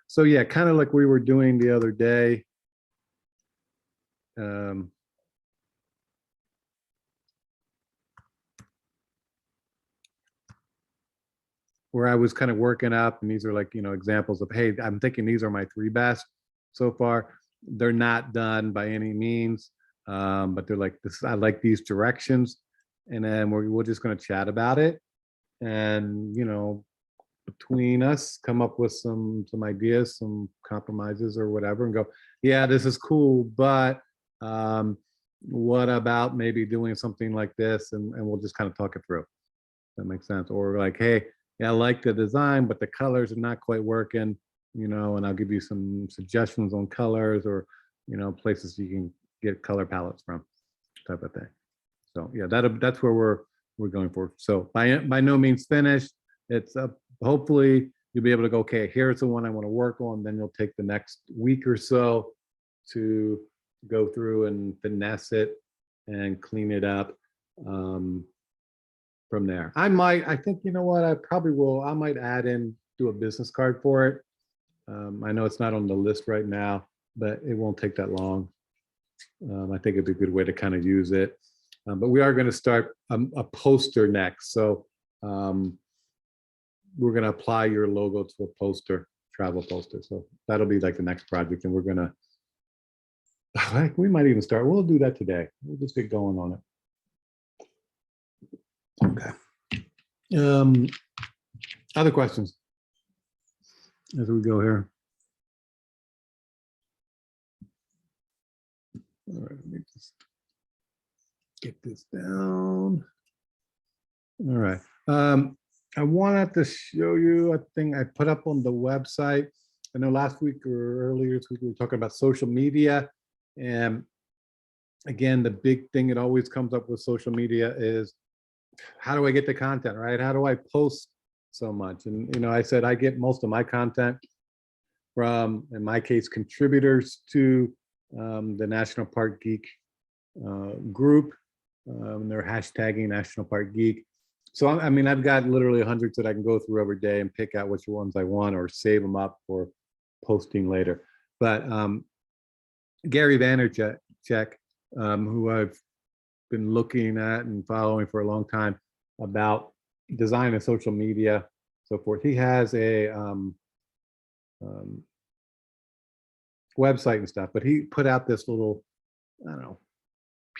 So yeah, kind of like we were doing the other day. Um, where I was kind of working up, and these are like, examples of, hey, I'm thinking these are my three best so far. They're not done by any means, but they're like this. I like these directions, and then we're just going to chat about it, and between us, come up with some ideas, some compromises or whatever, and go, yeah, this is cool, but what about maybe doing something like this, and we'll just kind of talk it through. That makes sense. Or like, hey, yeah, I like the design, but the colors are not quite working, and I'll give you some suggestions on colors, or, places you can get color palettes from, type of thing. So yeah, that's where we're going for. So by no means finished. It's hopefully you'll be able to go, okay, here's the one I want to work on. Then you'll take the next week or so to go through and finesse it and clean it up. From there, I think, I probably will, I might do a business card for it. I know it's not on the list right now, but it won't take that long. I think it'd be a good way to kind of use it. But we are going to start a poster next. So we're going to apply your logo to a poster, travel poster. So that'll be like the next project. And we're going to, we might even start, we'll do that today. We'll just get going on it. Okay. Other questions as we go here? All right, let me just get this down. All right. I wanted to show you a thing I put up on the website. I know last week or earlier this week we were talking about social media, and again, the big thing that always comes up with social media is, how do I get the content, right? How do I post so much? And, I said I get most of my content from, in my case, contributors to the National Park Geek group. They're hashtagging National Park Geek. So, I've got literally hundreds that I can go through every day and pick out which ones I want or save them up for posting later. But Gary Vaynerchuk, who I've been looking at and following for a long time about design and social media, so forth. He has a website and stuff, but he put out this little, I don't know,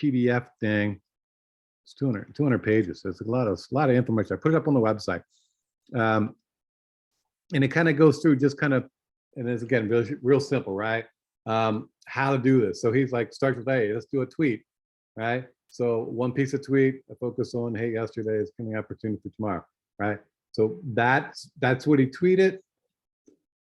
PDF thing. It's 200 pages. So it's a lot of information. I put it up on the website. And it kind of goes through just kind of, and it's again, real simple, right? How to do this. So he's like, starts with, hey, let's do a tweet, right? So one piece of tweet, I focus on, hey, yesterday is coming opportunity for tomorrow, right? So that's what he tweeted.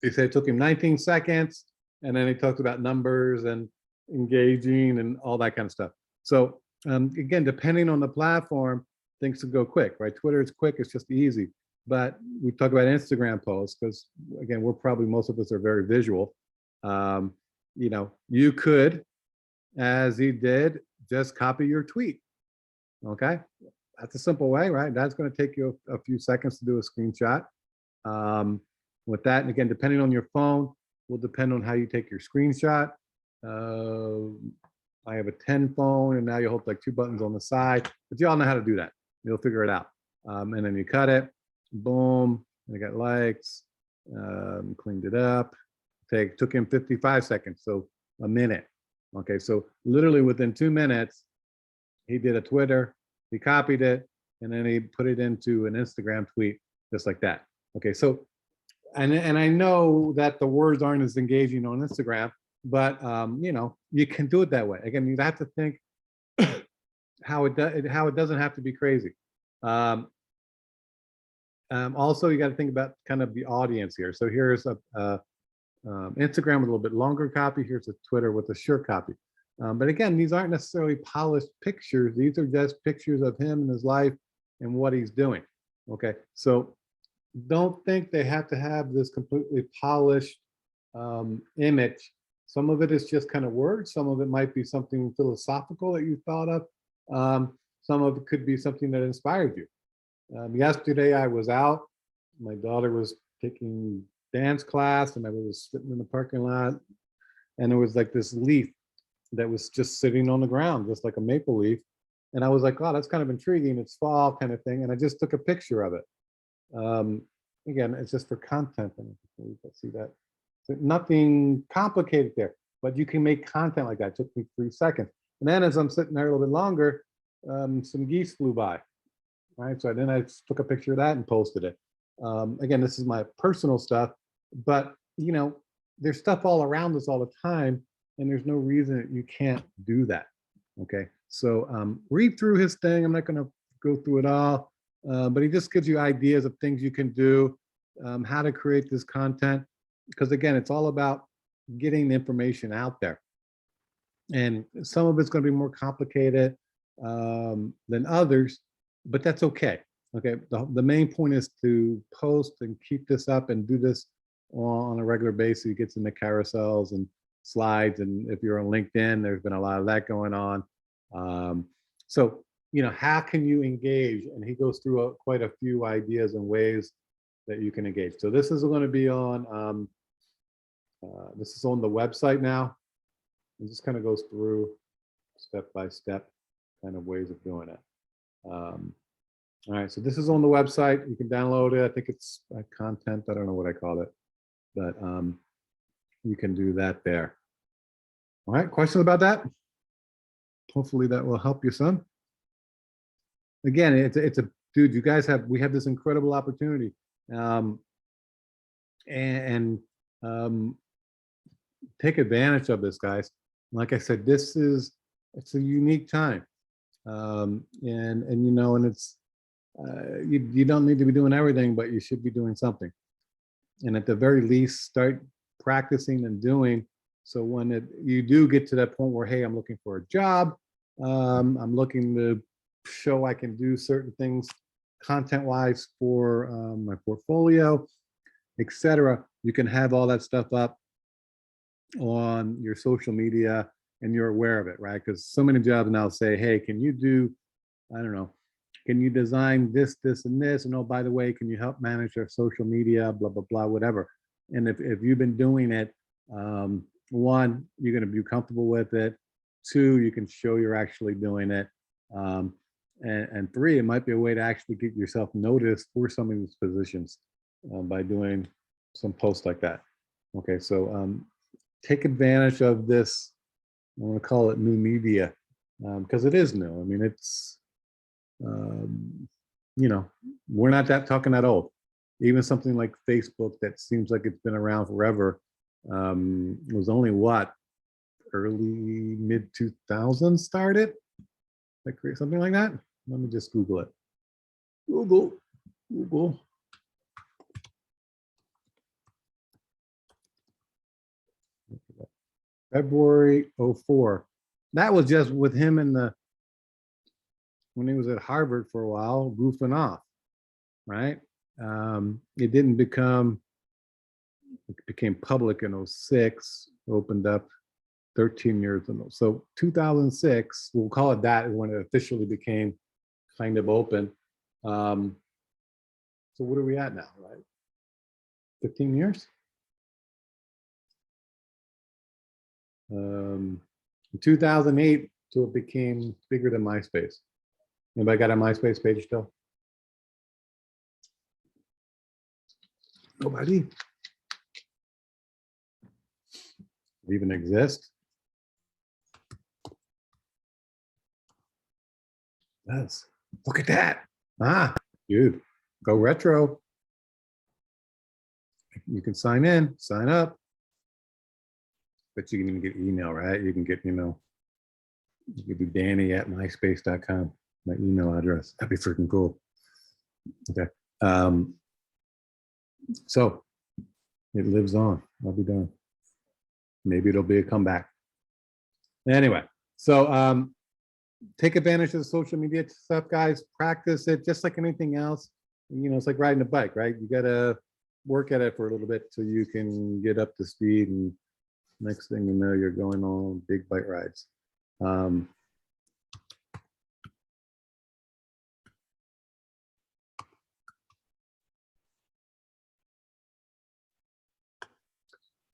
He said it took him 19 seconds. And then he talked about numbers and engaging and all that kind of stuff. So again, depending on the platform, things can go quick, right? Twitter is quick, it's just easy. But we talk about Instagram posts because, again, most of us are very visual. You could, as he did, just copy your tweet. Okay, that's a simple way, right? That's going to take you a few seconds to do a screenshot. With that, and again, depending on your phone, will depend on how you take your screenshot. I have a 10 phone, and now you hold like two buttons on the side, but you all know how to do that. You'll figure it out. And then you cut it, boom, I got likes, cleaned it up. Took him 55 seconds, so a minute. Okay, so literally within 2 minutes, he did a Twitter, he copied it, and then he put it into an Instagram tweet, just like that. Okay, so, and I know that the words aren't as engaging on Instagram, but you can do it that way. Again, you have to think how it doesn't have to be crazy. Also, you got to think about kind of the audience here. So here's a Instagram with a little bit longer copy. Here's a Twitter with a short copy. But again, these aren't necessarily polished pictures. These are just pictures of him and his life and what he's doing. Okay, so don't think they have to have this completely polished image. Some of it is just kind of words. Some of it might be something philosophical that you thought of. Some of it could be something that inspired you. Yesterday I was out. My daughter was taking dance class, and I was sitting in the parking lot, and there was like this leaf that was just sitting on the ground, just like a maple leaf. And I was like, oh, that's kind of intriguing. It's fall kind of thing. And I just took a picture of it. Again, it's just for content. And you can see that. So nothing complicated there, but you can make content like that. It took me 3 seconds. And then as I'm sitting there a little bit longer, some geese flew by. Right. So then I took a picture of that and posted it. Again, this is my personal stuff, but you know, there's stuff all around us all the time, and there's no reason that you can't do that. Okay. So read through his thing. I'm not going to go through it all, but he just gives you ideas of things you can do, how to create this content. Because again, it's all about getting the information out there. And some of it's going to be more complicated than others, but that's okay. Okay. The main point is to post and keep this up and do this on a regular basis. It gets into carousels and slides. And if you're on LinkedIn, there's been a lot of that going on. So, you know, how can you engage? And he goes through quite a few ideas and ways that you can engage. So this is going to be on, this is on the website now. It just kind of goes through step by step kind of ways of doing it. All right, so this is on the website. You can download it. I think it's content. I don't know what I call it, but you can do that there. All right, questions about that? Hopefully that will help you some. Again, it's a dude. You guys we have this incredible opportunity, and take advantage of this, guys. Like I said, it's a unique time, and you know, and it's you don't need to be doing everything, but you should be doing something. And at the very least, start practicing and doing. So when you do get to that point where, hey, I'm looking for a job, I'm looking to show I can do certain things content-wise for my portfolio, etc. You can have all that stuff up on your social media and you're aware of it, right? Because so many jobs now say, hey, can you do, I don't know, can you design this, this, and this? And oh, by the way, can you help manage their social media, blah, blah, blah, whatever. And if you've been doing it, one, you're going to be comfortable with it. Two, you can show you're actually doing it. And three, it might be a way to actually get yourself noticed for some of these positions by doing some posts like that. Okay, so take advantage of this. I want to call it new media because it is new. I mean, it's, you know, we're not talking that old. Even something like Facebook that seems like it's been around forever was only what, early mid 2000s started, like something like that. Let me just Google it. Google. February 04. That was just with him when he was at Harvard for a while, goofing off, right? It didn't become, it became public in 06, opened up 13 years ago. So 2006, we'll call it that, is when it officially became kind of open. So what are we at now, right? 15 years? In 2008, so it became bigger than MySpace. Anybody got a MySpace page still? Nobody? Even exist? Yes. Look at that. Ah, dude, go retro. You can sign in, sign up. But you can even get email, right? You can get, you know, you could do Danny@myspace.com, my email address. That'd be freaking cool. Okay. So it lives on. I'll be done. Maybe it'll be a comeback. Anyway, so take advantage of the social media stuff, guys. Practice it just like anything else. You know, it's like riding a bike, right? You gotta work at it for a little bit so you can get up to speed, and next thing you know, you're going on big bike rides.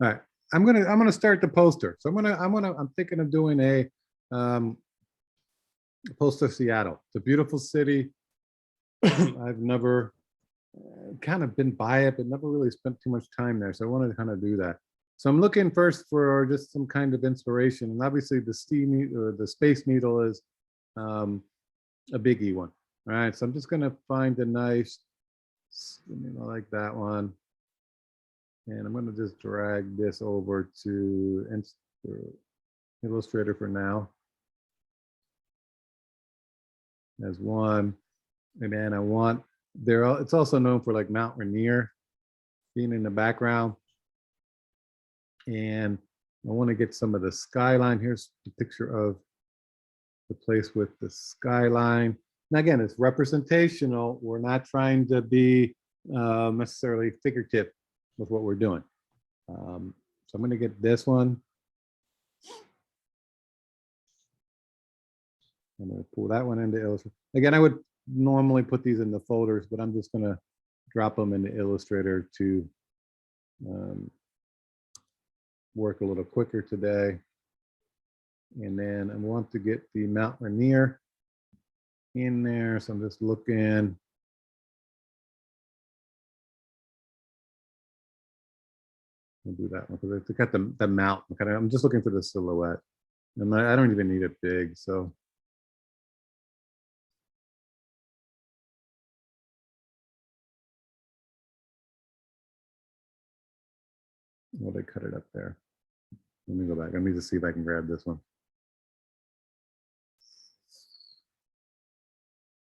All right, I'm gonna start the poster. So I'm thinking of doing a poster of Seattle. It's a beautiful city. I've never kind of been by it, but never really spent too much time there. So I wanted to kind of do that. So I'm looking first for just some kind of inspiration, and obviously the steam or the Space Needle is a biggie one. All right, so I'm just gonna find a nice, like that one, and I'm gonna just drag this over to Illustrator for now as one. And then I want it's also known for like Mount Rainier being in the background. And I want to get some of the skyline. Here's the picture of the place with the skyline. Now, again, it's representational. We're not trying to be necessarily figurative with what we're doing. So I'm going to get this one. I'm going to pull that one into Illustrator. Again, I would normally put these in the folders, but I'm just going to drop them into Illustrator to work a little quicker today. And then I want to get the Mount Rainier in there. So I'm just looking. I'll do that one because I got the mountain. I'm just looking for the silhouette. And I don't even need it big. So well, they cut it up there. Let me go back. Let me just see if I can grab this one.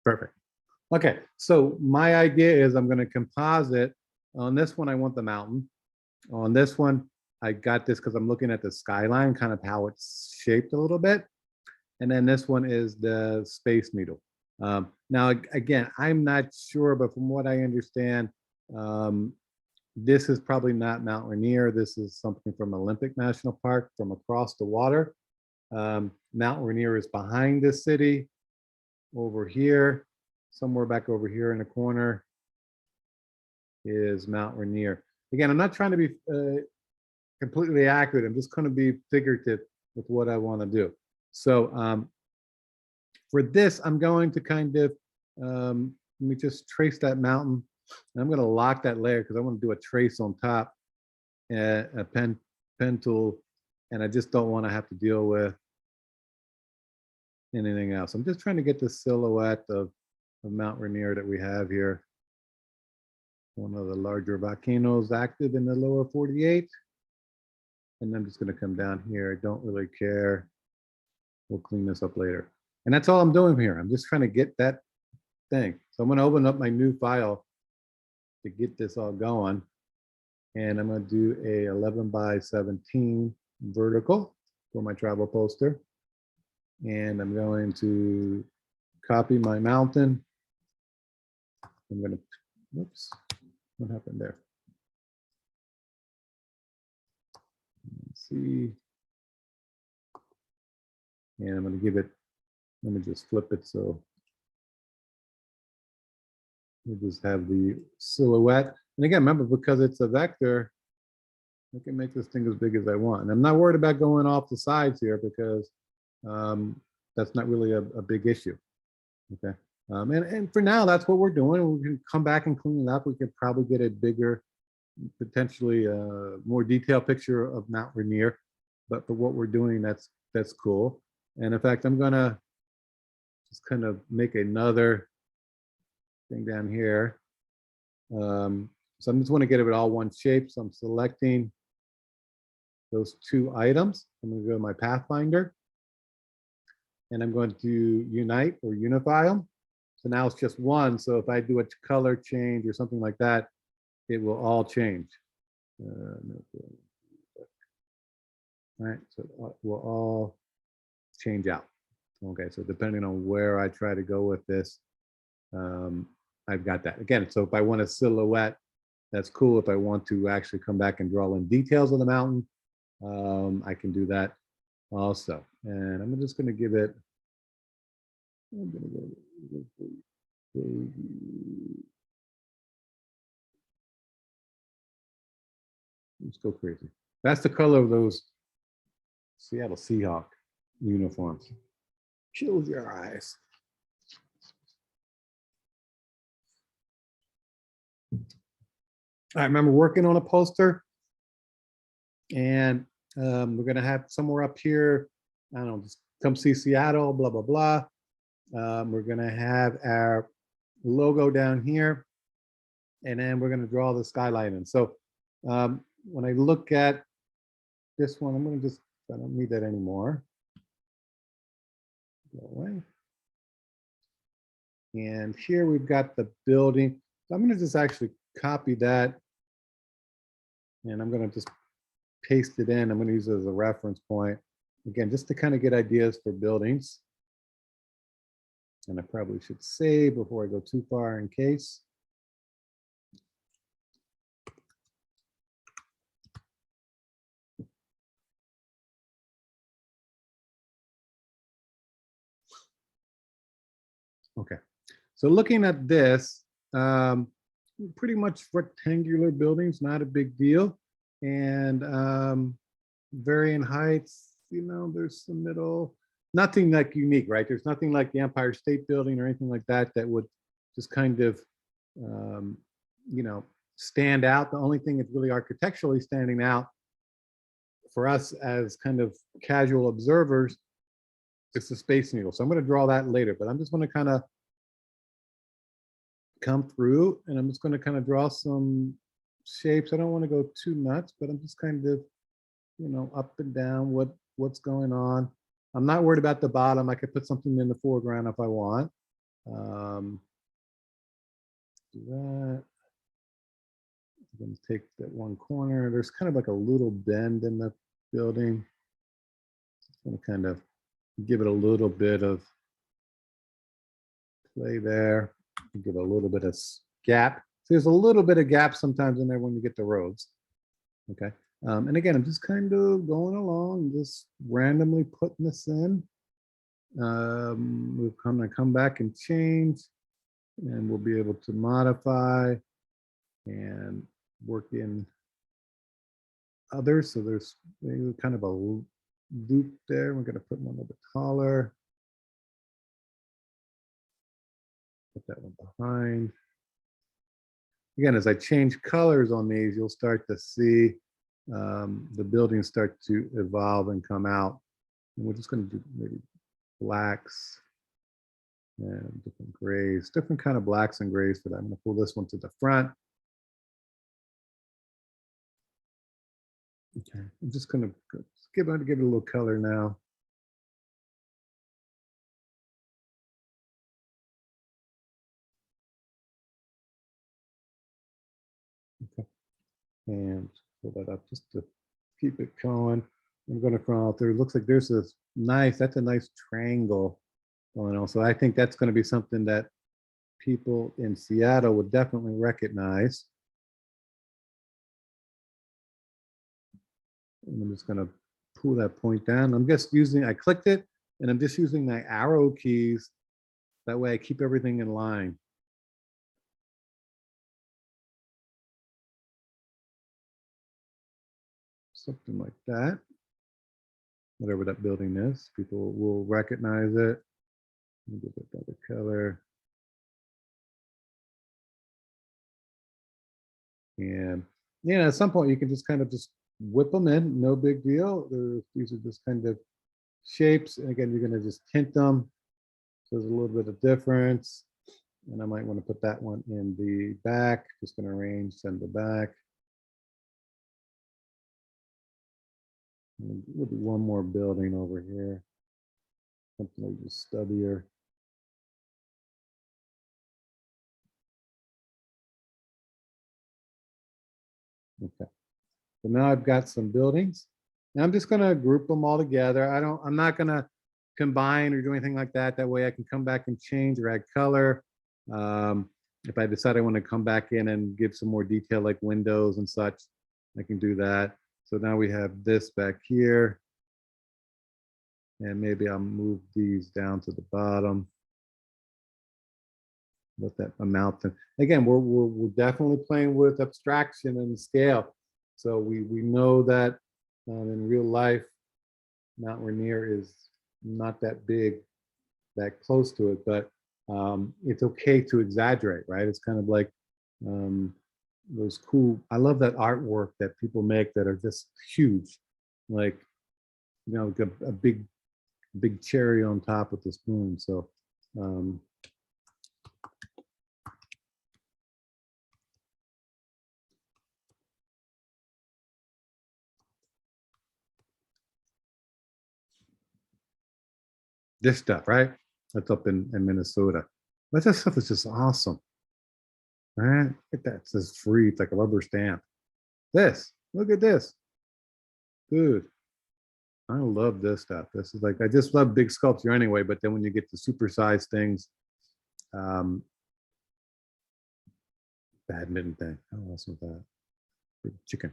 Perfect. Okay, so my idea is I'm going to composite. On this one, I want the mountain. On this one, I got this because I'm looking at the skyline, kind of how it's shaped a little bit. And then this one is the Space Needle. Now, again, I'm not sure, but from what I understand, this is probably not Mount Rainier. This is something from Olympic National Park from across the water. Mount Rainier is behind the city over here. Somewhere back over here in the corner is Mount Rainier. Again, I'm not trying to be completely accurate. I'm just going to be figurative with what I want to do. So for this, I'm going to kind of, let me just trace that mountain. And I'm going to lock that layer because I want to do a trace on top, a pen tool, and I just don't want to have to deal with anything else. I'm just trying to get the silhouette of Mount Rainier that we have here. One of the larger volcanoes active in the lower 48. And I'm just going to come down here. I don't really care. We'll clean this up later. And that's all I'm doing here. I'm just trying to get that thing. So I'm going to open up my new file to get this all going. And I'm going to do a 11 by 17 vertical for my travel poster. And I'm going to copy my mountain. I'm going to, whoops, what happened there? Let's see. And I'm going to give it, let me just flip it so we just have the silhouette. And again, remember, because it's a vector, I can make this thing as big as I want. And I'm not worried about going off the sides here because that's not really a big issue. Okay. And for now, that's what we're doing. We can come back and clean it up. We could probably get a bigger, potentially more detailed picture of Mount Rainier. But for what we're doing, that's cool. And in fact, I'm gonna just kind of make another thing down here. So I just want to get it all one shape. So I'm selecting those two items. I'm going to go to my Pathfinder. And I'm going to unite or unify them. So now it's just one. So if I do a color change or something like that, it will all change. All right, so it will all change out. Okay, so depending on where I try to go with this, I've got that. Again, so if I want a silhouette, that's cool. If I want to actually come back and draw in details of the mountain, I can do that also. And I'm just going to give it, I'm going to go Let's go crazy. That's the color of those Seattle Seahawk uniforms. Chills your eyes. I remember working on a poster, and we're gonna have somewhere up here, I don't know, just come see Seattle, blah, blah, blah. We're gonna have our logo down here, and then we're gonna draw the skyline in. So when I look at this one, I'm gonna just, I don't need that anymore. Go away. And here we've got the building. So I'm gonna just actually copy that, and I'm gonna just paste it in. I'm gonna use it as a reference point. Again, just to kind of get ideas for buildings. And I probably should save before I go too far in case. Okay, so looking at this, pretty much rectangular buildings, not a big deal. And varying heights, you know, there's the middle, nothing like unique, right? There's nothing like the Empire State Building or anything like that that would just kind of, you know, stand out. The only thing that's really architecturally standing out for us as kind of casual observers is the Space Needle. So I'm going to draw that later, but I'm just going to kind of come through, and I'm just going to kind of draw some shapes. I don't want to go too nuts, but I'm just kind of, you know, up and down what's going on. I'm not worried about the bottom. I could put something in the foreground if I want. Do that. I'm going to take that one corner. There's kind of like a little bend in the building. I'm going to kind of give it a little bit of play there. Give it a little bit of gap. So there's a little bit of gap sometimes in there when you get the roads. Okay. And again, I'm just kind of going along, just randomly putting this in. We're going to come back and change, and we'll be able to modify and work in others. So there's kind of a loop there. We're going to put one a little bit taller. Put that one behind. Again, as I change colors on these, you'll start to see the buildings start to evolve and come out. And we're just going to do maybe blacks and different grays, different kind of blacks and grays for that. I'm going to pull this one to the front. Okay, I'm just going to give it a little color now. Okay, and pull that up just to keep it going. I'm going to crawl through. It looks like there's this nice, that's a nice triangle going on. So I think that's going to be something that people in Seattle would definitely recognize. And I'm just going to pull that point down. I'm just using, I clicked it, and I'm just using my arrow keys. That way I keep everything in line. Something like that. Whatever that building is, people will recognize it. Give it another color. And you know, at some point you can just kind of just whip them in, no big deal. These are just kind of shapes. And again, you're going to just tint them. So there's a little bit of difference. And I might want to put that one in the back. Just going to arrange, send the back. And we'll do one more building over here. Something a little stubbier. Okay. So now I've got some buildings. Now I'm just going to group them all together. I'm not going to combine or do anything like that. That way I can come back and change or add color. If I decide I want to come back in and give some more detail like windows and such, I can do that. So now we have this back here. And maybe I'll move these down to the bottom. Let that amount. Again, we're definitely playing with abstraction and scale. So we know that in real life, Mount Rainier is not that big, that close to it, but it's okay to exaggerate, right? It's kind of like those cool, I love that artwork that people make that are just huge, like, you know, like a big cherry on top with the spoon. So this stuff, right? That's up in Minnesota. But that stuff is just awesome, right? Look at that. It says free. It's like a rubber stamp. This, look at this, dude. I love this stuff. This is like, I just love big sculpture anyway, but then when you get to supersized things, um, badminton thing, how else was that? Big chicken.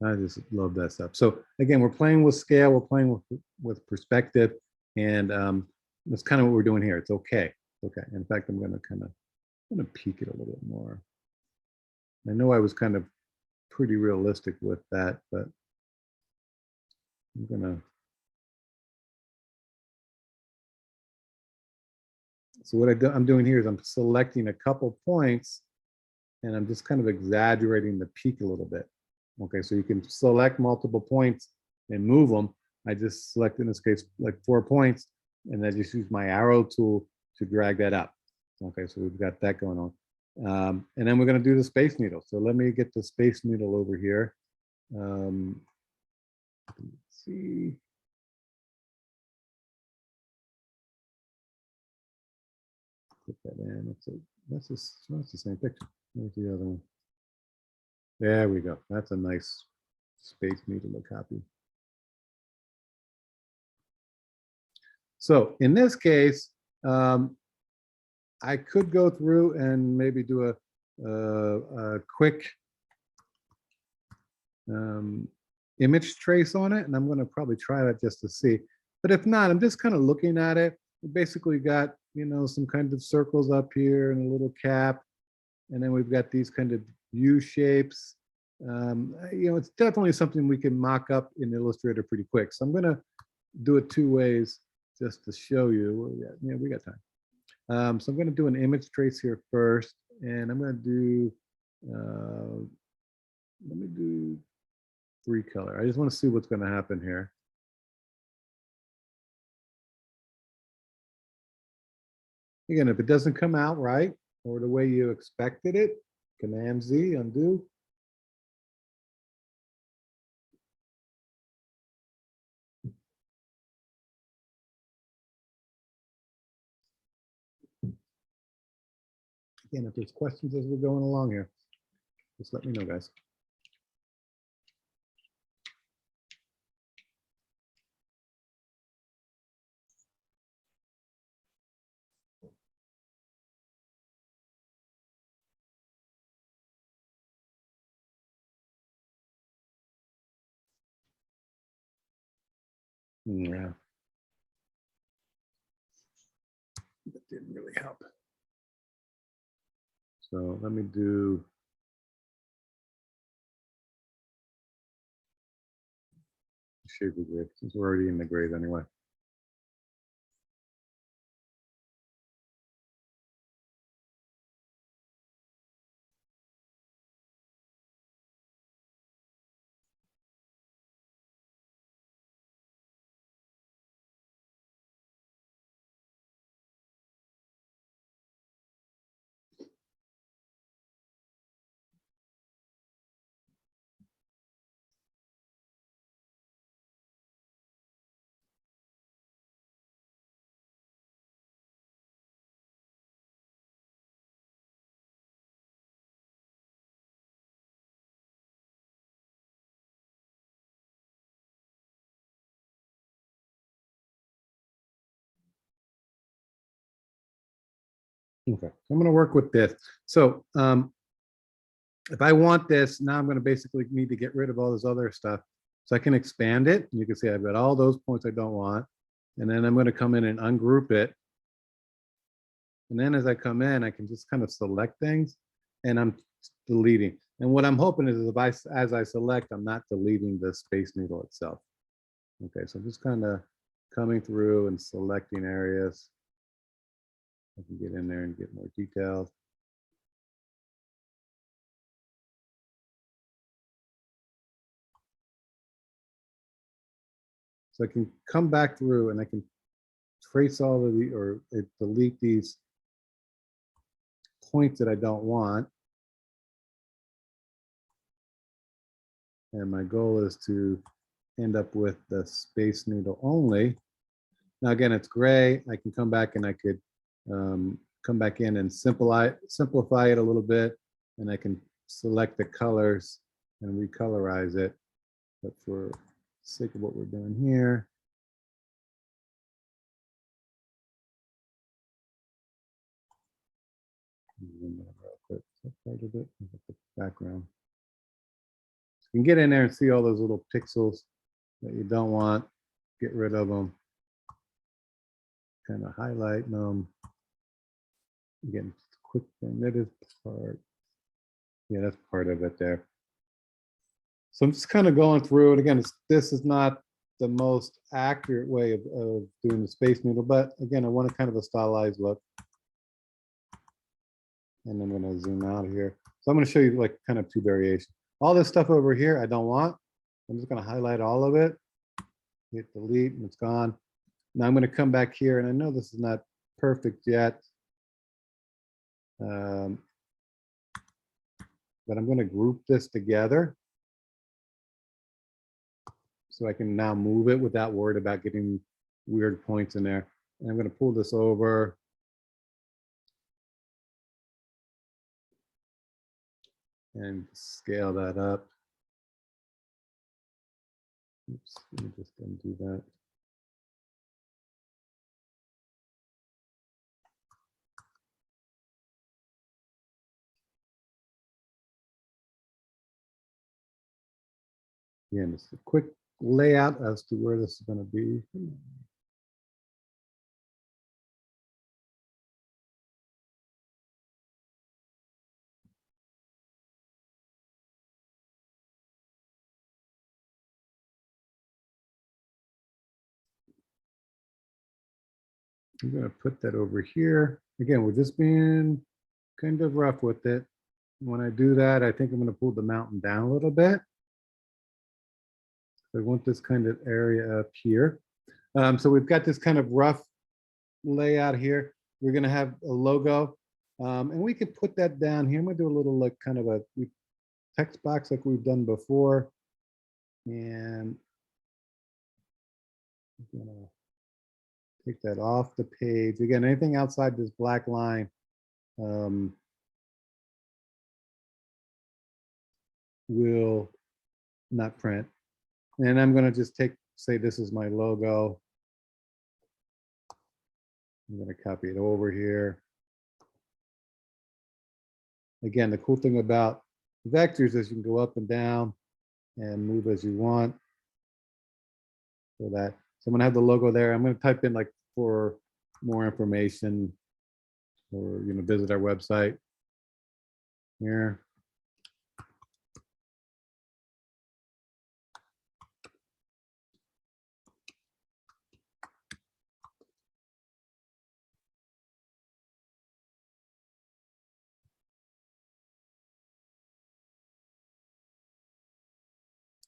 I just love that stuff. So again, we're playing with scale, we're playing with perspective, and that's kind of what we're doing here. It's okay. Okay. In fact, I'm gonna peek it a little bit more. I know I was kind of pretty realistic with that, but I'm gonna. So what I'm doing here is I'm selecting a couple points, and I'm just kind of exaggerating the peak a little bit. Okay, so you can select multiple points and move them. I just select, in this case, like 4 points, and I just use my arrow tool to drag that up. Okay, so we've got that going on. And then we're going to do the Space Needle. So let me get the Space Needle over here. Let's see. Put that in. That's the same picture. Where's the other one? There we go. That's a nice Space Needle to copy. So in this case, I could go through and maybe do a quick image trace on it, and I'm going to probably try that just to see. But if not, I'm just kind of looking at it. We basically got, you know, some kind of circles up here and a little cap, and then we've got these kind of U shapes. You know, it's definitely something we can mock up in Illustrator pretty quick. So I'm going to do it 2 ways just to show you. Yeah, we got time. So I'm going to do an image trace here first, and I'm going to do, let me do 3 color. I just want to see what's going to happen here. Again, if it doesn't come out right or the way you expected it, Command Z, undo. Again, if there's questions as we're going along here, just let me know, guys. Yeah. That didn't really help. So let me do shape the grid, since we're already in the grid anyway. Okay, I'm going to work with this. So if I want this, now I'm going to basically need to get rid of all this other stuff. So I can expand it. And you can see I've got all those points I don't want. And then I'm going to come in and ungroup it. And then as I come in, I can just kind of select things and I'm deleting. And what I'm hoping is if as I select, I'm not deleting the Space Needle itself. Okay, so I'm just kind of coming through and selecting areas. I can get in there and get more details. So I can come back through and I can trace all of the, or delete these points that I don't want. And my goal is to end up with the Space Needle only. Now again, it's gray. I can come back and I could come back in and simplify it a little bit, and I can select the colors and recolorize it. But for sake of what we're doing here, part of it, the background. So you can get in there and see all those little pixels that you don't want. Get rid of them. Kind of highlight them. Again, quick thing. That is part. Yeah, that's part of it there. So I'm just kind of going through it. Again, this is not the most accurate way of doing the Space Needle, but again, I want a kind of a stylized look. And I'm going to zoom out here. So I'm going to show you like kind of two variations. All this stuff over here, I don't want. I'm just going to highlight all of it, hit delete, and it's gone. Now I'm going to come back here, and I know this is not perfect yet, but I'm going to group this together so I can now move it without worried about getting weird points in there. And I'm going to pull this over. And scale that up. Oops, let me just undo that. Again, just a quick layout as to where this is going to be. I'm going to put that over here. Again, we're just being kind of rough with it. When I do that, I think I'm going to pull the mountain down a little bit. I want this kind of area up here. So we've got this kind of rough layout here. We're going to have a logo, and we could put that down here. I'm going to do a little like kind of a text box like we've done before, and I'm going to take that off the page. Again, anything outside this black line will not print. And I'm going to just say this is my logo. I'm going to copy it over here. Again, the cool thing about vectors is you can go up and down and move as you want. So that, so I'm going to have the logo there. I'm going to type in like for more information, or visit our website here.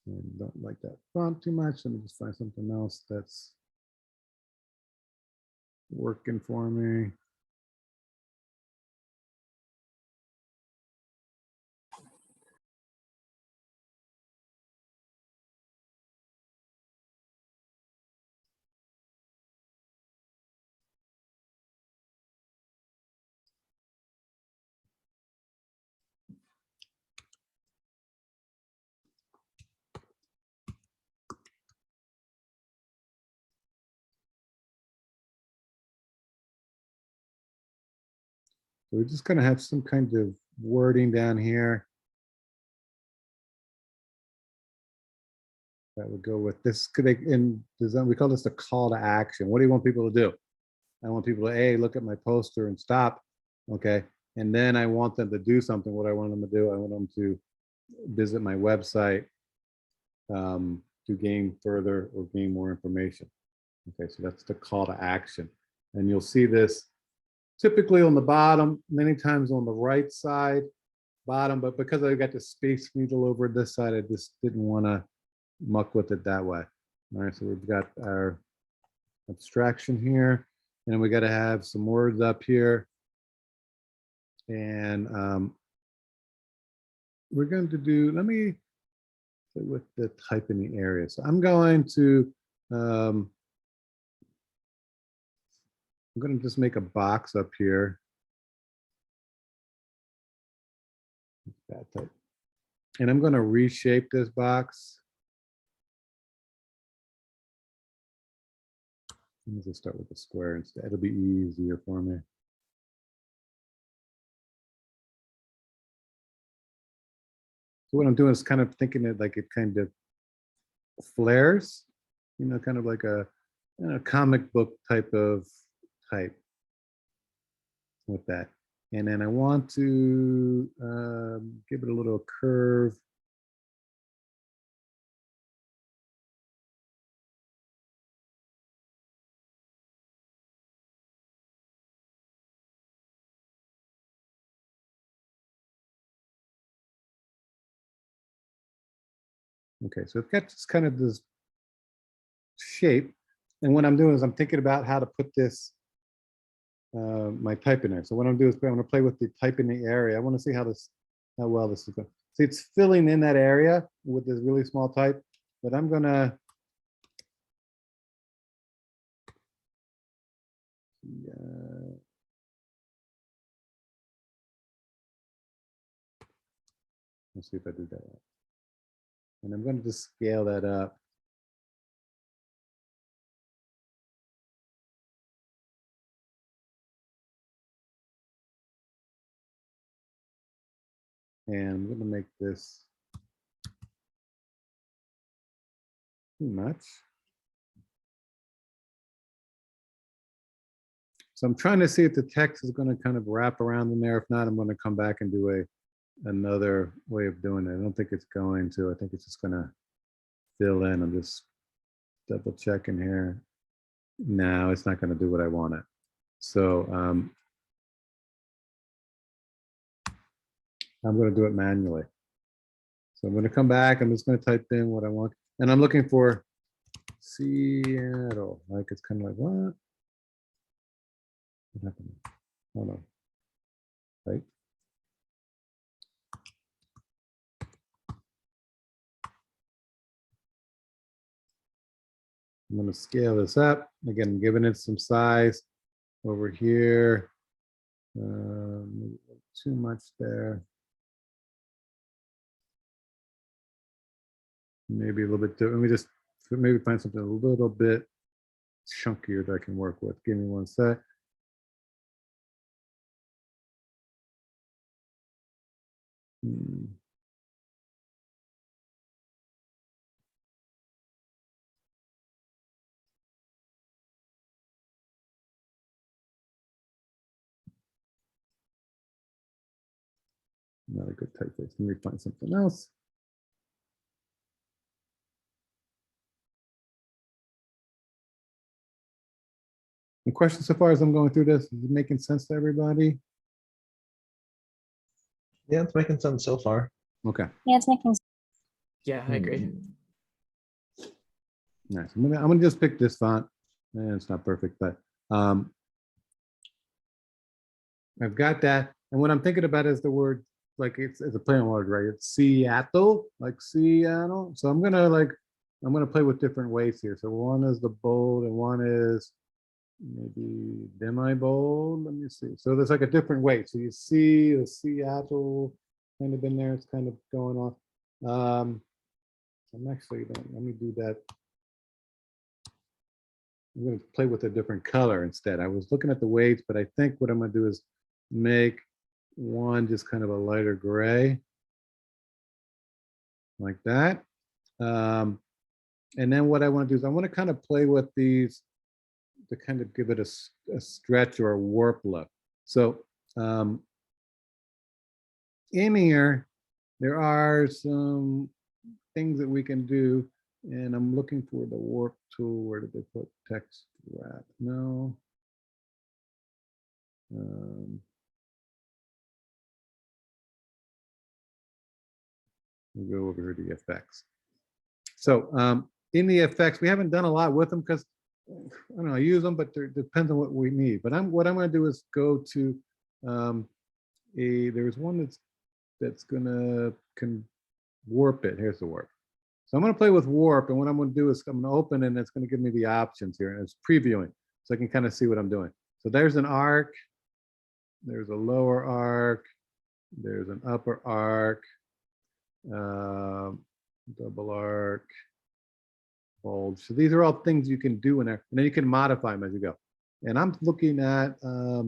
And don't like that font too much. Let me just find something else that's working for me. So we're just going to have some kind of wording down here that would go with this. In design, we call this the call to action. What do you want people to do? I want people to look at my poster and stop. Okay. And then I want them to do something. What I want them to do, I want them to visit my website to gain further or gain more information. Okay, so that's the call to action. And you'll see this typically on the bottom, many times on the right side, bottom, but because I got the Space Needle over this side, I just didn't want to muck with it that way. All right, so we've got our abstraction here, and we got to have some words up here. And we're going to do, let me play with the type in the area. So I'm going to just make a box up here. That type. And I'm going to reshape this box. Let me just start with the square instead. It'll be easier for me. So what I'm doing is kind of thinking it like it kind of flares, you know, kind of like a comic book type of type with that. And then I want to give it a little curve. Okay, so it's got this kind of this shape. And what I'm doing is I'm thinking about how to put this, my type in there. So what I'm doing is I'm going to play with the type in the area. I want to see how well this is going. See, it's filling in that area with this really small type, but I'm going to let's see if I do that right. And I'm going to just scale that up. And I'm going to make this too much. So I'm trying to see if the text is going to kind of wrap around in there. If not, I'm going to come back and do another way of doing it. I don't think it's going to. I think it's just going to fill in. I'm just double checking here. No, it's not going to do what I want it. So I'm going to do it manually. So I'm going to come back. I'm just going to type in what I want. And I'm looking for Seattle. Like it's kind of like, what? What happened? Hold on. Right. I'm going to scale this up. Again, giving it some size over here. Too much there. Maybe a little bit different. Let me just maybe find something a little bit chunkier that I can work with. Give me one sec. Not a good typeface. Let me find something else. Any questions so far as I'm going through this? Is it making sense to everybody? Yeah, it's making sense so far. Okay. Yeah, it's making sense. Yeah, I agree. Nice. I'm gonna just pick this font. It's not perfect, but I've got that. And what I'm thinking about is the word, like it's a play on word, right? It's Seattle, like Seattle. So I'm gonna play with different weights here. So one is the bold and one is maybe demi-bold. Let me see. So there's like a different weight. So you see the Seattle kind of in there. It's kind of going on. I'm actually let me do that. I'm going to play with a different color instead. I was looking at the weights, but I think what I'm going to do is make one just kind of a lighter gray, like that. And then what I want to do is I want to kind of play with these to kind of give it a stretch or a warp look. So in here, there are some things that we can do, and I'm looking for the warp tool. Where did they put text wrap? No. We'll go over here to the effects. So in the effects, we haven't done a lot with them because I don't know, I use them, but it depends on what we need. But what I'm going to do is go to there's one that's going to warp it. Here's the warp. So I'm going to play with warp, and what I'm going to do is I'm going to open, and it's going to give me the options here, and it's previewing, so I can kind of see what I'm doing. So there's an arc, there's a lower arc, there's an upper arc, double arc, bulge. So these are all things you can do in there, and then you can modify them as you go. And I'm looking at a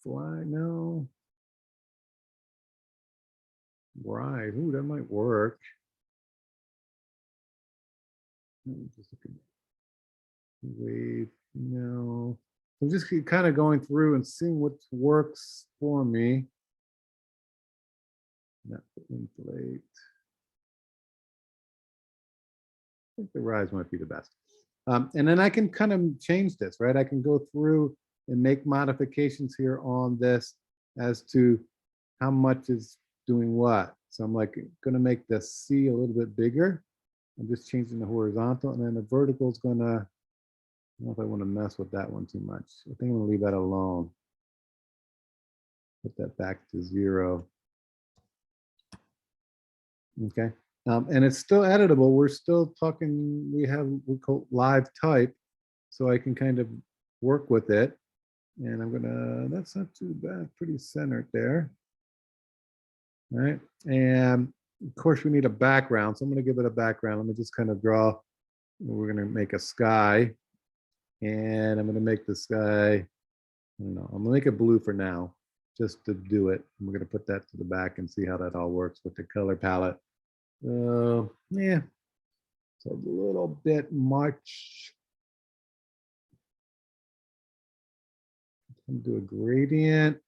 fly. No, right. Ooh, that might work. Just looking. Wave. No. I'm just kind of going through and seeing what works for me. Not inflate. I think the rise might be the best. And then I can kind of change this, right? I can go through and make modifications here on this as to how much is doing what. So I'm like going to make the C a little bit bigger. I'm just changing the horizontal, and then the vertical is going to, I don't know if I want to mess with that one too much. I think I'm going to leave that alone. Put that back to 0. Okay. And it's still editable. We're still talking, we call live type, so I can kind of work with it. And I'm gonna, that's not too bad, pretty centered there. All right. And of course we need a background. So I'm gonna give it a background. Let me just kind of draw, we're gonna make a sky. And I'm gonna make the sky, I don't know, I'm gonna make it blue for now, just to do it. And we're gonna put that to the back and see how that all works with the color palette. Yeah, so a little bit much. Do a gradient.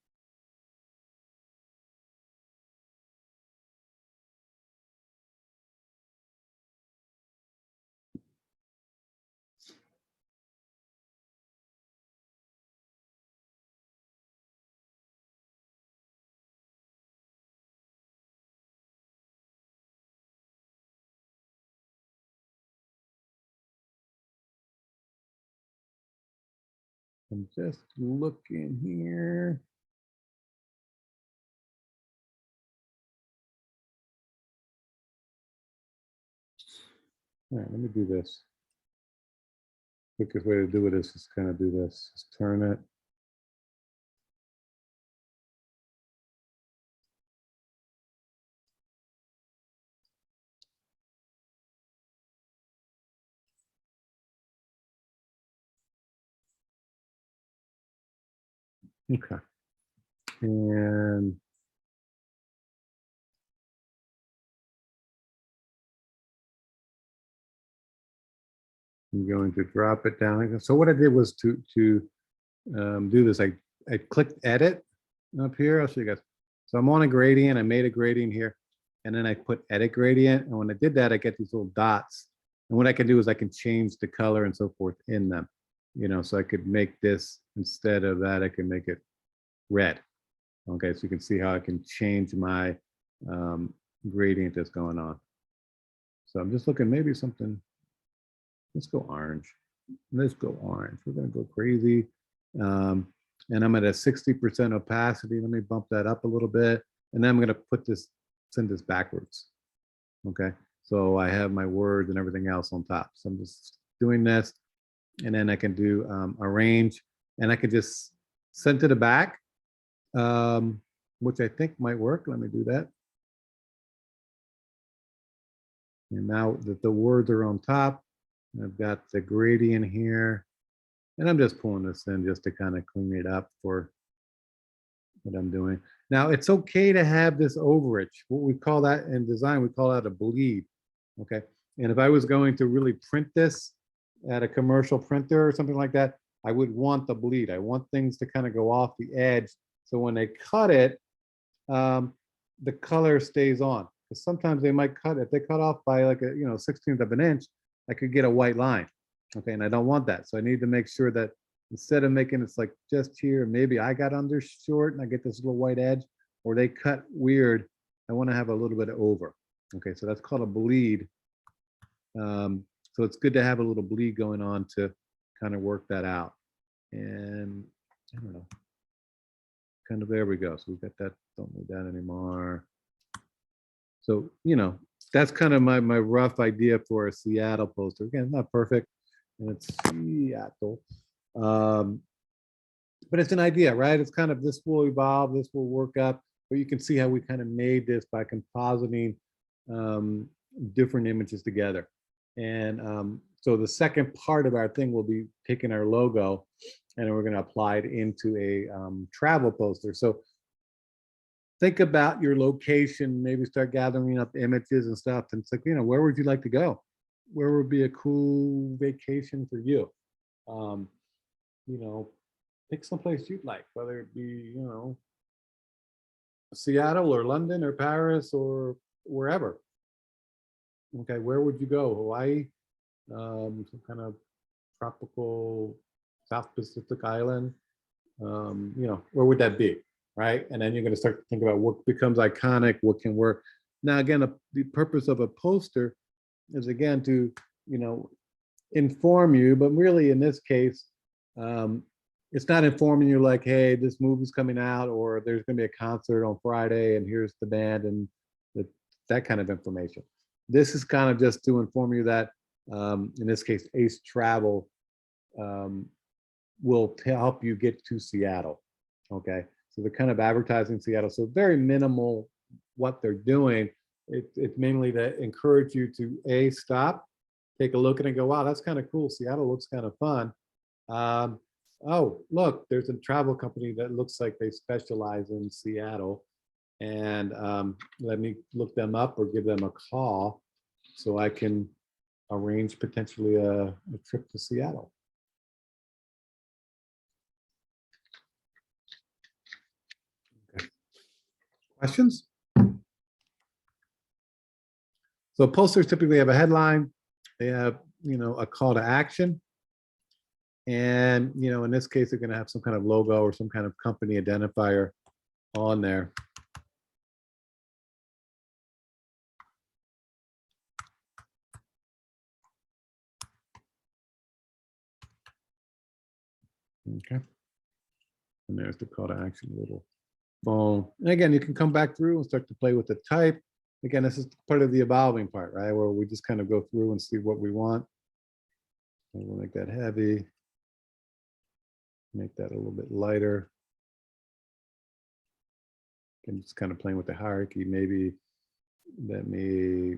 I'm just looking here. All right, let me do this. Quickest way to do it is just kind of do this. Just turn it. Okay. And I'm going to drop it down. So what I did was to do this. I clicked edit up here. I'll show you guys. So I'm on a gradient. I made a gradient here, and then I put edit gradient. And when I did that, I get these little dots. And what I can do is I can change the color and so forth in them. You know, so I could make this, instead of that, I can make it red. Okay, so you can see how I can change my gradient that's going on. So I'm just looking, maybe something, let's go orange. Let's go orange. We're gonna go crazy. And I'm at a 60% opacity. Let me bump that up a little bit. And then I'm gonna put this, send this backwards. Okay, so I have my words and everything else on top. So I'm just doing this. And then I can do arrange, and I can just send to the back, which I think might work. Let me do that. And now that the words are on top, I've got the gradient here, and I'm just pulling this in just to kind of clean it up for what I'm doing. Now it's okay to have this overage. What we call that in design, we call that a bleed. Okay. And if I was going to really print this at a commercial printer or something like that, I would want the bleed. I want things to kind of go off the edge. So when they cut it, the color stays on. Because sometimes they might cut, if they cut off by like a, 16th of an inch, I could get a white line. Okay, and I don't want that. So I need to make sure that instead of making it's like just here, maybe I got under short and I get this little white edge, or they cut weird. I want to have a little bit of over. Okay, so that's called a bleed. So it's good to have a little bleed going on to kind of work that out. And I don't know, kind of there we go. So we've got that, don't need that anymore. So, that's kind of my rough idea for a Seattle poster. Again, not perfect, and it's Seattle. But it's an idea, right? It's kind of, this will evolve, this will work up, but you can see how we kind of made this by compositing different images together. And so the second part of our thing will be taking our logo and we're going to apply it into a travel poster. So think about your location, maybe start gathering up images and stuff. And it's like, where would you like to go? Where would be a cool vacation for you? Pick someplace you'd like, whether it be, Seattle or London or Paris or wherever. Okay, where would you go? Hawaii, some kind of tropical South Pacific island. Where would that be, right? And then you're going to start to think about what becomes iconic, what can work. Now, again, the purpose of a poster is again to, inform you, but really in this case, it's not informing you like, hey, this movie's coming out, or there's going to be a concert on Friday, and here's the band, and that kind of information. This is kind of just to inform you that, in this case, Ace Travel will help you get to Seattle. Okay, so they're kind of advertising Seattle, so very minimal what they're doing. It's mainly to encourage you to stop, take a look at it and go, wow, that's kind of cool. Seattle looks kind of fun. Oh, look, there's a travel company that looks like they specialize in Seattle. And let me look them up or give them a call so I can arrange potentially a trip to Seattle. Okay. Questions? So posters typically have a headline. They have, a call to action. And, in this case, they're going to have some kind of logo or some kind of company identifier on there. Okay. And there's the call to action, little phone. And again, you can come back through and start to play with the type. Again, this is part of the evolving part, right? Where we just kind of go through and see what we want. And we'll make that heavy. Make that a little bit lighter. And just kind of playing with the hierarchy. Maybe let me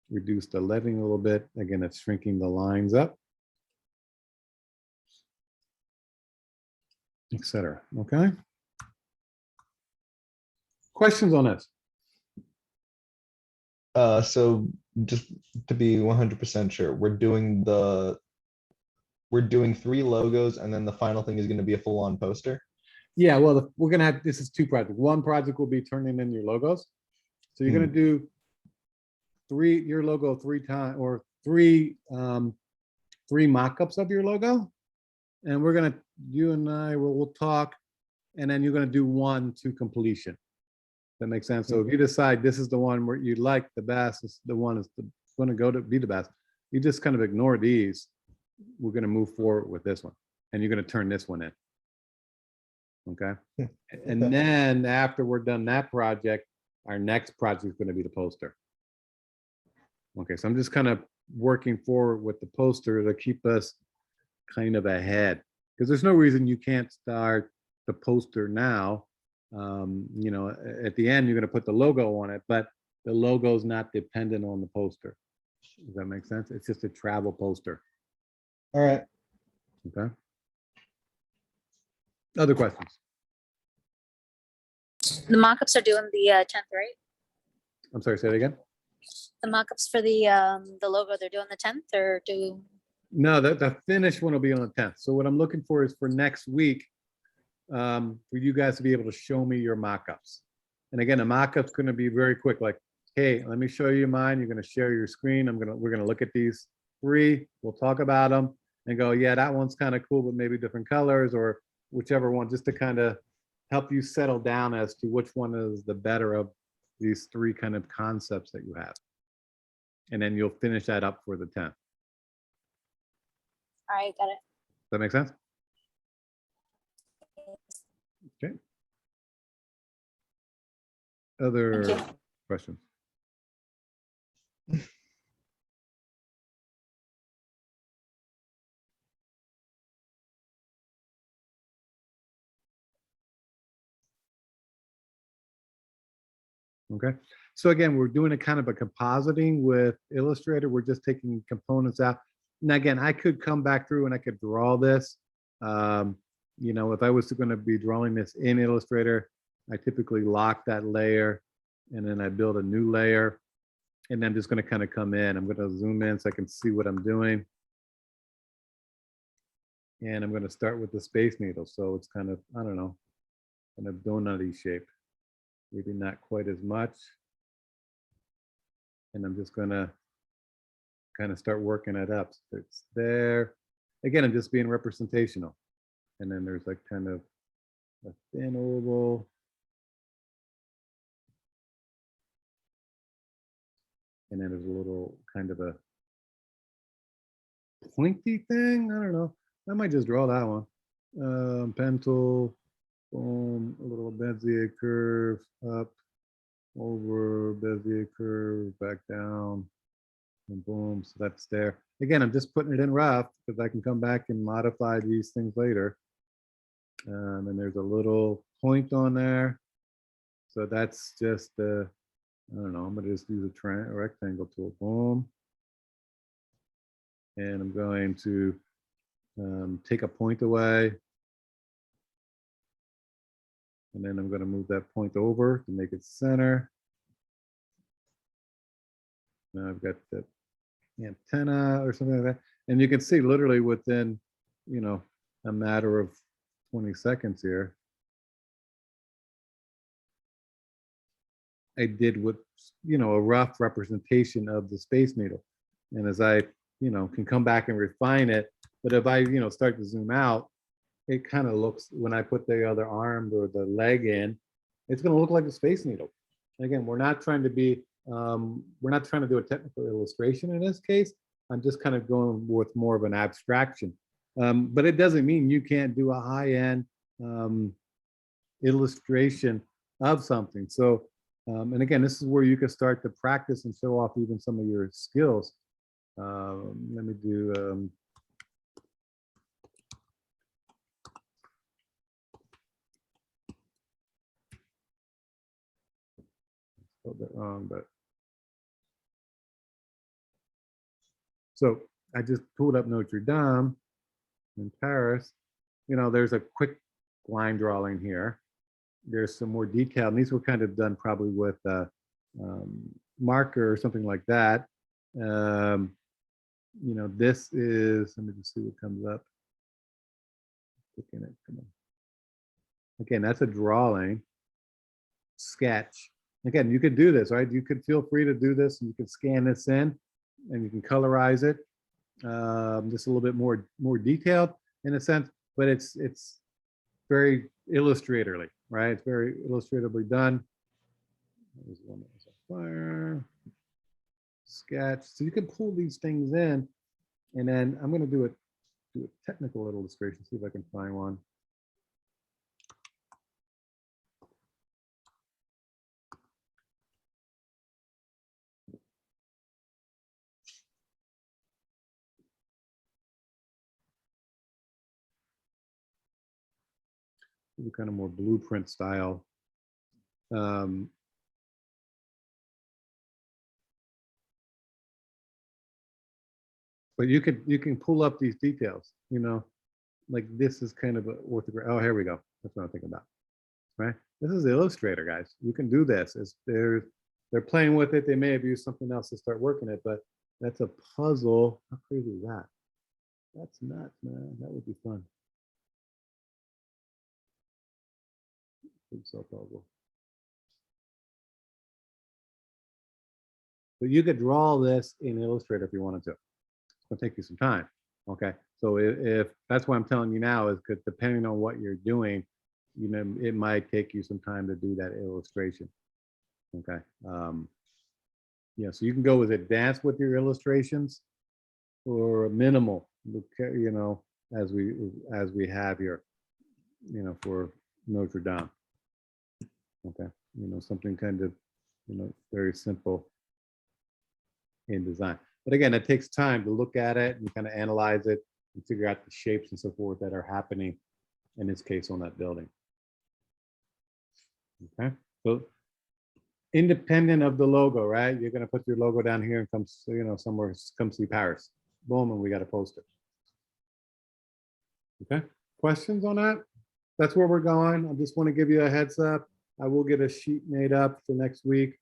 reduce the lettering a little bit. Again, that's shrinking the lines up, etc. Okay. Questions on this? So just to be 100% sure, we're doing 3 logos, and then the final thing is going to be a full-on poster. Yeah, well, we're gonna have, this is 2 projects. One project will be turning in your logos. So you're gonna do your logo 3 times, or 3 mock-ups of your logo. And we're gonna, you and I we'll talk, and then you're gonna do 1 to completion. That makes sense. So if you decide this is the one where you like the best, is the one is going to go to be the best, you just kind of ignore these. We're going to move forward with this one, and you're going to turn this one in. Okay. And then after we're done that project, our next project is going to be the poster. Okay. So I'm just kind of working forward with the poster to keep us kind of ahead, because there's no reason you can't start the poster now. At the end, you're going to put the logo on it, but the logo is not dependent on the poster. Does that make sense? It's just a travel poster. All right. Okay. Other questions? The mock-ups are due on the 10th, right? I'm sorry, say that again. The mock-ups for the logo, they're due on the 10th, or do? No, the finished one will be on the 10th. So what I'm looking for is for next week, for you guys to be able to show me your mock-ups. And again, a mock-up's going to be very quick, like, hey, let me show you mine. You're going to share your screen. We're going to look at these three. We'll talk about them and go, yeah, that one's kind of cool, but maybe different colors or whichever one, just to kind of help you settle down as to which one is the better of these three kind of concepts that you have. And then you'll finish that up for the 10th. All right, got it. Does that make sense? Okay. Other Thank questions? Okay, so again, we're doing a kind of a compositing with Illustrator. We're just taking components out. Now, again, I could come back through and I could draw this. You know, if I was going to be drawing this in Illustrator, I typically lock that layer and then I build a new layer. And then I'm just going to kind of come in. I'm going to zoom in so I can see what I'm doing. And I'm going to start with the Space Needle. So it's kind of, I don't know, kind of donut-y shape. Maybe not quite as much. And I'm just going to kind of start working it up. So it's there. Again, I'm just being representational. And then there's like kind of a thin oval. And then there's a little kind of a pointy thing. I don't know. I might just draw that one. Pen tool, boom, a little Bezier curve up, over, Bezier curve, back down, and boom. So that's there. Again, I'm just putting it in rough because I can come back and modify these things later. And there's a little point on there. So that's just the, I don't know, I'm going to just use a rectangle tool, boom. And I'm going to take a point away. And then I'm going to move that point over to make it center. Now I've got the antenna or something like that. And you can see literally within, you know, a matter of 20 seconds here, I did what, you know, a rough representation of the Space Needle. And as I, you know, can come back and refine it, but if I, you know, start to zoom out, it kind of looks, when I put the other arm or the leg in, it's going to look like a Space Needle. Again, we're not trying to be, we're not trying to do a technical illustration in this case. I'm just kind of going with more of an abstraction. But it doesn't mean you can't do a high-end illustration of something. So, and again, this is where you can start to practice and show off even some of your skills. Let me do, a little bit wrong, but. So I just pulled up Notre Dame in Paris. You know, there's a quick line drawing here. There's some more detail, and these were kind of done probably with a marker or something like that. You know, this is, let me just see what comes up. Again, that's a drawing, sketch. Again, you could do this, right? You could feel free to do this, and you can scan this in, and you can colorize it. Just a little bit more detailed in a sense, but it's very illustratorly, right? It's very illustratively done. There's one that was a fire sketch. So you can pull these things in, and then I'm going to do a technical illustration. See if I can find one. Kind of more blueprint style. But you can pull up these details, you know, like this is kind of an orthograph. Oh, here we go. That's what I'm thinking about, right? This is Illustrator, guys. You can do this. They're playing with it. They may have used something else to start working it, but that's a puzzle. How crazy is that? That's nuts, man. That would be fun. Jigsaw puzzle. But you could draw this in Illustrator if you wanted to. It's gonna take you some time, okay? So if that's why I'm telling you now is because depending on what you're doing, you know, it might take you some time to do that illustration, okay? Yeah, so you can go with advanced with your illustrations or minimal, you know, as we have here, you know, for Notre Dame. Okay, you know, something kind of, you know, very simple in design. But again, it takes time to look at it and kind of analyze it and figure out the shapes and so forth that are happening, in this case, on that building. Okay, so independent of the logo, right? You're gonna put your logo down here and come, you know, somewhere, come see Paris. Boom, and we got to post it. Okay, questions on that? That's where we're going. I just want to give you a heads up. I will get a sheet made up for next week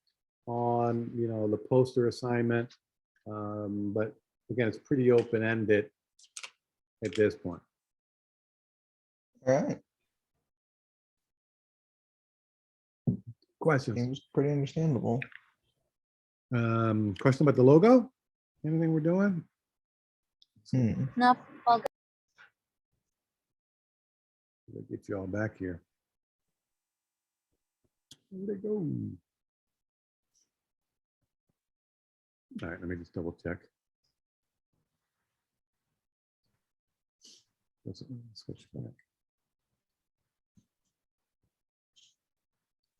on, you know, the poster assignment. But again, it's pretty open-ended at this point. All right, Questions? seems pretty understandable. Question about the logo? Anything we're doing? Hmm. No, all good. Let's get you all back here. Where'd they go? All right, let me just double check. Let's switch back.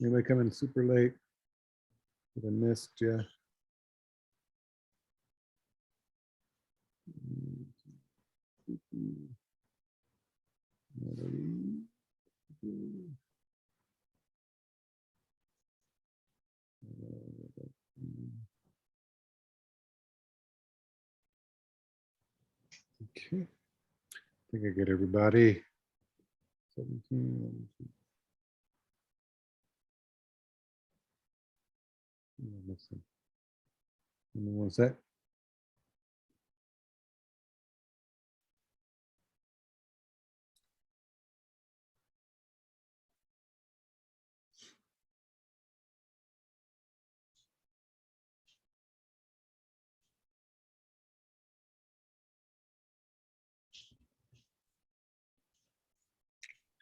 Anybody come in super late? Did I missed you? Okay. I think I get everybody. 17. I'm missing. Give me 1 sec.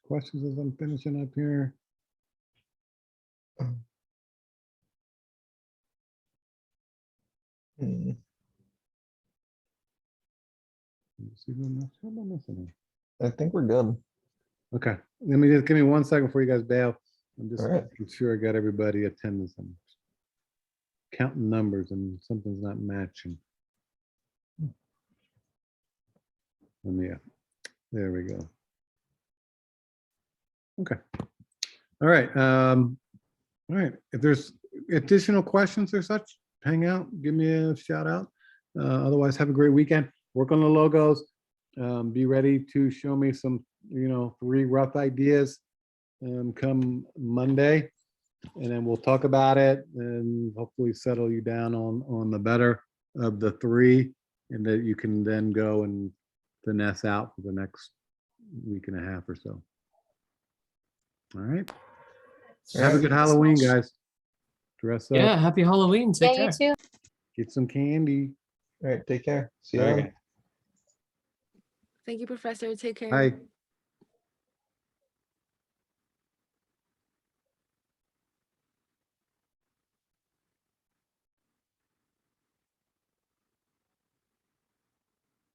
Questions as I'm finishing up here. Hmm. Let me see what am I missing here? I think we're good. Okay, let me just give me 1 second before you guys bail. I'm just All right. making sure I got everybody attendance. I'm counting numbers and something's not matching. Let me, there we go. Okay. All right. All right. If there's additional questions or such, hang out, give me a shout out. Otherwise, have a great weekend. Work on the logos. Be ready to show me some, you know, 3 rough ideas come Monday, and then we'll talk about it and hopefully settle you down on the better of the 3, and that you can then go and finesse out for the next week and a half or so. All right. All Have a right. good Halloween, guys. Dress up. Yeah, happy Halloween. Take Yeah, care. you too. Get some candy. All right, take care. See you All right, later. guys. Thank you, Professor. Take care. Bye.